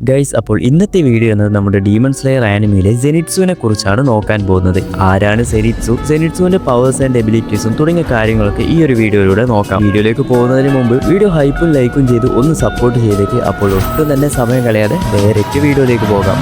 Guys, അപ്പോൾ ഇന്നത്തെ video എന്നത് നമ്മുടെ ഡീമൺ സ്ലെയർ ആനിമിയിലെ സെനിറ്റ്സുവിനെ കുറിച്ചാണ് നോക്കാൻ പോകുന്നത്. ആരാണ് സെനിറ്റ്സു, സെനിറ്റ്സുവിന്റെ പവേഴ്സ് ആൻഡ് എബിലിറ്റീസും തുടങ്ങിയ കാര്യങ്ങളൊക്കെ ഈ ഒരു വീഡിയോയിലൂടെ നോക്കാം. വീഡിയോയിലേക്ക് പോകുന്നതിന് മുമ്പ് വീഡിയോ ഹൈപ്പും ലൈക്കും ചെയ്ത് ഒന്ന് സപ്പോർട്ട് ചെയ്തേക്ക്. അപ്പോൾ ഒട്ടും തന്നെ സമയം കളയാതെ ഡയറക്റ്റ് വീഡിയോയിലേക്ക് പോകാം.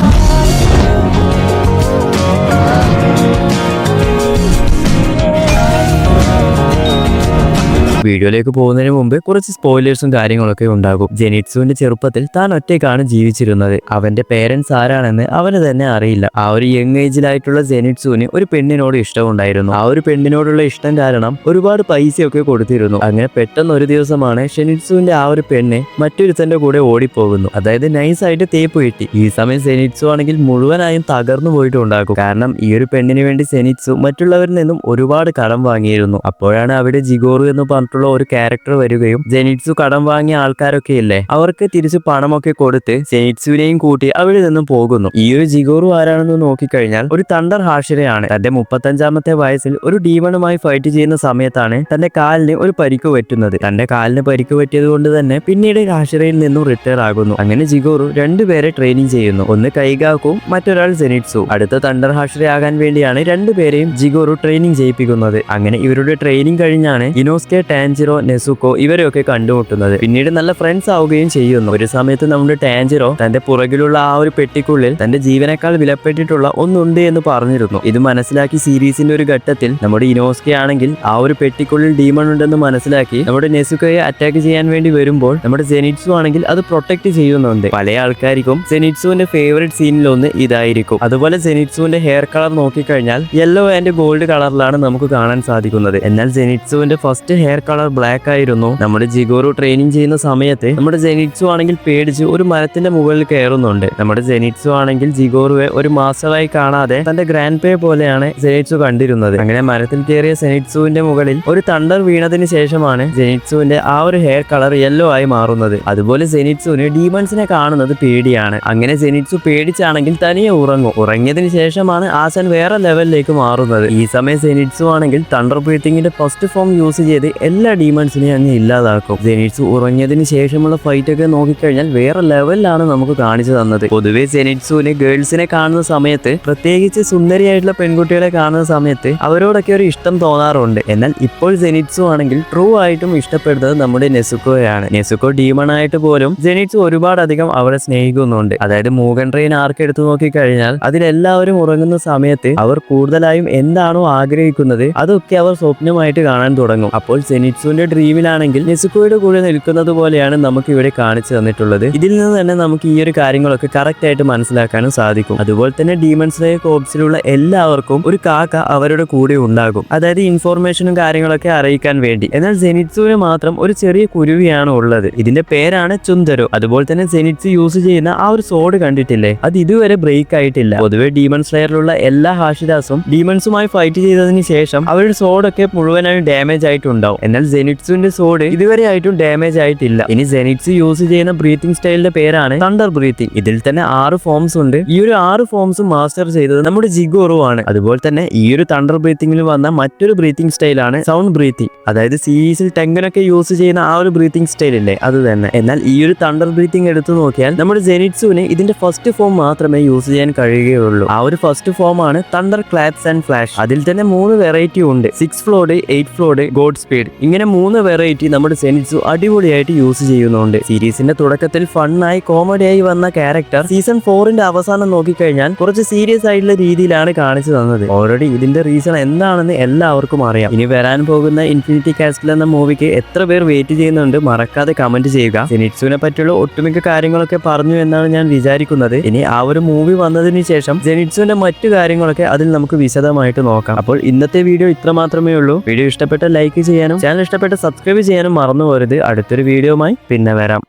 വീഡിയോയിലേക്ക് പോകുന്നതിന് മുമ്പ് കുറച്ച് സ്പോയിലേഴ്സും കാര്യങ്ങളൊക്കെ ഉണ്ടാകും. ജെനിറ്റ്സുവിന്റെ ചെറുപ്പത്തിൽ താൻ ഒറ്റയ്ക്കാണ് ജീവിച്ചിരുന്നത്. അവന്റെ പേരൻസ് ആരാണെന്ന് അവന് തന്നെ അറിയില്ല. ആ ഒരു യങ് ഏജിലായിട്ടുള്ള ജെനിറ്റ്സുവിന് ഒരു പെണ്ണിനോട് ഇഷ്ടമുണ്ടായിരുന്നു. ആ ഒരു പെണ്ണിനോടുള്ള ഇഷ്ടം കാരണം ഒരുപാട് പൈസയൊക്കെ കൊടുത്തിരുന്നു. അങ്ങനെ പെട്ടെന്ന് ഒരു ദിവസമാണ് ഷെനിറ്റ്സുവിന്റെ ആ ഒരു പെണ്ണ് മറ്റൊരുത്തന്റെ കൂടെ ഓടിപ്പോകുന്നു. അതായത് നൈസായിട്ട് തേപ്പ് കിട്ടി. ഈ സമയം സെനിറ്റ്സു ആണെങ്കിൽ മുഴുവനായും തകർന്നു പോയിട്ടുണ്ടാകും. കാരണം ഈ ഒരു പെണ്ണിന് വേണ്ടി സെനിറ്റ്സു മറ്റുള്ളവരിൽ നിന്നും ഒരുപാട് കടം വാങ്ങിയിരുന്നു. അപ്പോഴാണ് അവിടെ ജിഗോറു എന്ന് പറഞ്ഞിട്ടുള്ള ഒരു ക്യാരക്ടർ വരികയും ജെനിറ്റ്സു കടം വാങ്ങിയ ആൾക്കാരൊക്കെ ഇല്ലേ, അവർക്ക് തിരിച്ച് പണമൊക്കെ കൊടുത്ത് ജെനിറ്റ്സുവിനെയും കൂട്ടി അവിടെ നിന്നും പോകുന്നു. ഈ ഒരു ജിഗോറു ആരാണെന്ന് നോക്കിക്കഴിഞ്ഞാൽ ഒരു തണ്ടർ ഹാഷിറയാണ്. തന്റെ 35ാമത്തെ വയസ്സിൽ ഒരു ഡീമണുമായി ഫൈറ്റ് ചെയ്യുന്ന സമയത്താണ് തന്റെ കാലിന് ഒരു പരിക്ക് പറ്റുന്നത്. തന്റെ കാലിന് പരിക്ക് പറ്റിയത് കൊണ്ട് തന്നെ പിന്നീട് ഹാഷിറയിൽ നിന്നും റിട്ടയർ ആകുന്നു. അങ്ങനെ ജിഗോറു രണ്ടുപേരെ ട്രെയിനിങ് ചെയ്യുന്നു. ഒന്ന് കൈഗാക്കും, മറ്റൊരാൾ സെനിറ്റ്സു. അടുത്ത തണ്ടർ ഹാഷിറ ആകാൻ വേണ്ടിയാണ് രണ്ടുപേരെയും ജിഗോറു ട്രെയിനിങ് ചെയ്യിപ്പിക്കുന്നത്. അങ്ങനെ ഇവരുടെ ട്രെയിനിങ് കഴിഞ്ഞാണ് ഇനോസ്കെ, ടാൻജിറോ, നെസുക്കോ ഇവരെയൊക്കെ കണ്ടുമുട്ടുന്നത്. പിന്നീട് നല്ല ഫ്രണ്ട്സ് ആവുകയും ചെയ്യുന്നു. ഒരു സമയത്ത് നമ്മുടെ ടാൻജിറോ തന്റെ പുറകിലുള്ള ആ ഒരു പെട്ടിക്കുള്ളിൽ തന്റെ ജീവനേക്കാൾ വിലപ്പെട്ടിട്ടുള്ള ഒന്നുണ്ട് എന്ന് പറഞ്ഞിരുന്നു. ഇത് മനസ്സിലാക്കി സീരീസിന്റെ ഒരു ഘട്ടത്തിൽ നമ്മുടെ ഇനോസ്കെ ആണെങ്കിൽ ആ ഒരു പെട്ടിക്കുള്ളിൽ ഡീമൺ ഉണ്ടെന്ന് മനസ്സിലാക്കി നമ്മുടെ നെസുക്കയെ അറ്റാക്ക് ചെയ്യാൻ വേണ്ടി വരുമ്പോൾ നമ്മുടെ സെനിറ്റ്സു ആണെങ്കിൽ അത് പ്രൊട്ടക്ട് ചെയ്യുന്നുണ്ട്. പല ആൾക്കാർക്കും സെനിറ്റ്സുവിന്റെ ഫേവറേറ്റ് സീനിലൊന്ന് ഇതായിരിക്കും. അതുപോലെ സെനിറ്റ്സുവിന്റെ ഹെയർ കളർ നോക്കിക്കഴിഞ്ഞാൽ യെല്ലോ ആൻഡ് ഗോൾഡ് കളറിലാണ് നമുക്ക് കാണാൻ സാധിക്കുന്നത്. എന്നാൽ സെനിറ്റ്സുവിന്റെ ഫസ്റ്റ് ഹെയർ കളർ ബ്ലാക്ക് ആയിരുന്നു. നമ്മുടെ ജിഗോറു ട്രെയിനിങ് ചെയ്യുന്ന സമയത്ത് നമ്മുടെ ജെനിറ്റ്സു ആണെങ്കിൽ പേടിച്ച് ഒരു മരത്തിന്റെ മുകളിൽ കയറുന്നുണ്ട്. നമ്മുടെ ജെനിറ്റ്സു ആണെങ്കിൽ ജിഗോറുവെ ഒരു മാസ്റ്ററായി കാണാതെ തന്റെ ഗ്രാൻഡ് പേ പോലെയാണ് ജെനിറ്റ്സു കണ്ടിരുന്നത്. അങ്ങനെ മരത്തിൽ കയറിയ സെനിറ്റ്സുവിന്റെ മുകളിൽ ഒരു തണ്ടർ വീണതിന് ശേഷമാണ് ജെനിറ്റ്സുവിന്റെ ആ ഒരു ഹെയർ കളർ യെല്ലോ ആയി മാറുന്നത്. അതുപോലെ ജെനിറ്റ്സുവിന് ഡീമൺസിനെ കാണുന്നത് പേടിയാണ്. അങ്ങനെ ജെനിറ്റ്സു പേടിച്ചാണെങ്കിൽ തനിയെ ഉറങ്ങും. ഉറങ്ങിയതിന് ശേഷമാണ് ആശൻ വേറെ ലെവലിലേക്ക് മാറുന്നത്. ഈ സമയം ജെനിറ്റ്സു ആണെങ്കിൽ തണ്ടർ ബ്രീത്തിങ്ങിന്റെ ഫസ്റ്റ് ഫോം യൂസ് ചെയ്ത് എല്ലാ ഡീമൺസിനെയും അങ്ങ് ഇല്ലാതാക്കും. ജെനിറ്റ്സു ഉറങ്ങിയതിന് ശേഷമുള്ള ഫൈറ്റ് ഒക്കെ നോക്കിക്കഴിഞ്ഞാൽ വേറെ ലെവലിലാണ് നമുക്ക് കാണിച്ചു തന്നത്. പൊതുവെ ജെനിറ്റ്സുവിന് ഗേൾസിനെ കാണുന്ന സമയത്ത്, പ്രത്യേകിച്ച് സുന്ദരിയായിട്ടുള്ള പെൺകുട്ടികളെ കാണുന്ന സമയത്ത് അവരോടൊക്കെ ഒരു ഇഷ്ടം തോന്നാറുണ്ട്. എന്നാൽ ഇപ്പോൾ ജെനിറ്റ്സു ആണെങ്കിൽ ട്രൂ ആയിട്ടും ഇഷ്ടപ്പെടുന്നത് നമ്മുടെ നെസുക്കോയാണ്. നെസുക്കോ ഡീമൺ ആയിട്ട് പോലും ജെനിറ്റ്സു ഒരുപാടധികം അവരെ സ്നേഹിക്കുന്നുണ്ട്. അതായത് മൂഗൻ ട്രെയിൻ ആർക്ക് എടുത്തു നോക്കിക്കഴിഞ്ഞാൽ അതിലെല്ലാവരും ഉറങ്ങുന്ന സമയത്ത് അവർ കൂടുതലായും എന്താണോ ആഗ്രഹിക്കുന്നത് അതൊക്കെ അവർ സ്വപ്നമായിട്ട് കാണാൻ തുടങ്ങും. അപ്പോൾ സെനിറ്റ്സുവിന്റെ ഡ്രീമിലാണെങ്കിൽ നെസുക്കോയുടെ കൂടെ നിൽക്കുന്നത് പോലെയാണ് നമുക്ക് ഇവിടെ കാണിച്ചു തന്നിട്ടുള്ളത്. ഇതിൽ നിന്ന് തന്നെ നമുക്ക് ഈ ഒരു കാര്യങ്ങളൊക്കെ കറക്റ്റ് ആയിട്ട് മനസ്സിലാക്കാനും സാധിക്കും. അതുപോലെ തന്നെ ഡീമൺ സ്ലേയർ കോർപ്സിലുള്ള എല്ലാവർക്കും ഒരു കാക്ക അവരുടെ കൂടെ ഉണ്ടാകും. അതായത് ഇൻഫോർമേഷനും കാര്യങ്ങളൊക്കെ അറിയിക്കാൻ വേണ്ടി. എന്നാൽ സെനിറ്റ്സുവിന് മാത്രം ഒരു ചെറിയ കുരുവിയാണ് ഉള്ളത്. ഇതിന്റെ പേരാണ് ചുന്തരോ. അതുപോലെ തന്നെ സെനിറ്റ്സു യൂസ് ചെയ്യുന്ന ആ ഒരു സോഡ് കണ്ടിട്ടില്ലേ, അത് ഇതുവരെ ബ്രേക്ക് ആയിട്ടില്ല. പൊതുവെ ഡീമൺ സ്ലേയറിലുള്ള എല്ലാ ഹാഷിദാസും ഡീമൺസുമായി ഫൈറ്റ് ചെയ്തതിന് ശേഷം അവരുടെ സോഡൊക്കെ മുഴുവനായി ഡാമേജ് ആയിട്ടുണ്ടാവും. എന്നാൽ ജെനിറ്റ്സുവിന്റെ സോഡ് ഇതുവരെ ആയിട്ടും ഡാമേജ് ആയിട്ടില്ല. ഇനി ജെനിറ്റ്സു യൂസ് ചെയ്യുന്ന ബ്രീത്തിങ് സ്റ്റൈലിന്റെ പേരാണ് തണ്ടർ ബ്രീത്തിങ്. ഇതിൽ തന്നെ 6 ഫോംസ് ഉണ്ട്. ഈ ഒരു 6 ഫോംസും മാസ്റ്റർ ചെയ്തത് നമ്മുടെ ജിഗോറു ആണ്. അതുപോലെ തന്നെ ഈ ഒരു തണ്ടർ ബ്രീത്തിങ്ങിൽ വന്ന മറ്റൊരു ബ്രീത്തിങ് സ്റ്റൈലാണ് സൗണ്ട് ബ്രീത്തിങ്. അതായത് സീരീസിൽ ടെങ്കനൊക്കെ യൂസ് ചെയ്യുന്ന ആ ഒരു ബ്രീത്തിങ് സ്റ്റൈൽ ഇല്ലേ, അത് തന്നെ. എന്നാൽ ഈ ഒരു തണ്ടർ ബ്രീത്തിങ് എടുത്തു നോക്കിയാൽ നമ്മുടെ ജെനിറ്റ്സുവിന് ഇതിന്റെ ഫസ്റ്റ് ഫോം മാത്രമേ യൂസ് ചെയ്യാൻ കഴിയുകയുള്ളൂ. ആ ഒരു ഫസ്റ്റ് ഫോം ആണ് തണ്ടർ ക്ലാപ്സ് ആൻഡ് ഫ്ലാഷ്. അതിൽ തന്നെ 3 വെറൈറ്റി ഉണ്ട്. 6 ഫ്ലോഡ്, 8 ഫ്ലോഡ്, ഗോഡ് സ്പീഡ്. ഇങ്ങനെ 3 വെറൈറ്റി നമ്മുടെ സെനിറ്റ്സു അടിപൊളിയായിട്ട് യൂസ് ചെയ്യുന്നുണ്ട്. സീരീസിന്റെ തുടക്കത്തിൽ ഫണ്ണായി കോമഡിയായി വന്ന ക്യാരക്ടർ സീസൺ 4ന്റെ അവസാനം നോക്കിക്കഴിഞ്ഞാൽ കുറച്ച് സീരിയസ് ആയിട്ടുള്ള രീതിയിലാണ് കാണിച്ചു തന്നത്. ഓൾറെഡി ഇതിന്റെ റീസൺ എന്താണെന്ന് എല്ലാവർക്കും അറിയാം. ഇനി വരാൻ പോകുന്ന ഇൻഫിനിറ്റി കാസ്റ്റിൽ എന്ന മൂവിക്ക് എത്ര പേർ വെയിറ്റ് ചെയ്യുന്നുണ്ട് മറക്കാതെ കമന്റ് ചെയ്യുക. സെനിറ്റ്സുവിനെ പറ്റിയുള്ള ഒട്ടുമിക്ക കാര്യങ്ങളൊക്കെ പറഞ്ഞു എന്നാണ് ഞാൻ വിചാരിക്കുന്നത്. ഇനി ആ ഒരു മൂവി വന്നതിന് ശേഷം ജെനിറ്റ്സുവിന്റെ മറ്റു കാര്യങ്ങളൊക്കെ അതിൽ നമുക്ക് വിശദമായിട്ട് നോക്കാം. അപ്പോൾ ഇന്നത്തെ വീഡിയോ ഇത്ര മാത്രമേ ഉള്ളൂ. വീഡിയോ ഇഷ്ടപ്പെട്ട ലൈക്ക് ചെയ്യാനും ചാനൽ ഇഷ്ടപ്പെട്ട സബ്സ്ക്രൈബ് ചെയ്യാനും മറന്നു പോകരുത്. അടുത്തൊരു വീഡിയോയുമായി പിന്നെ വരാം.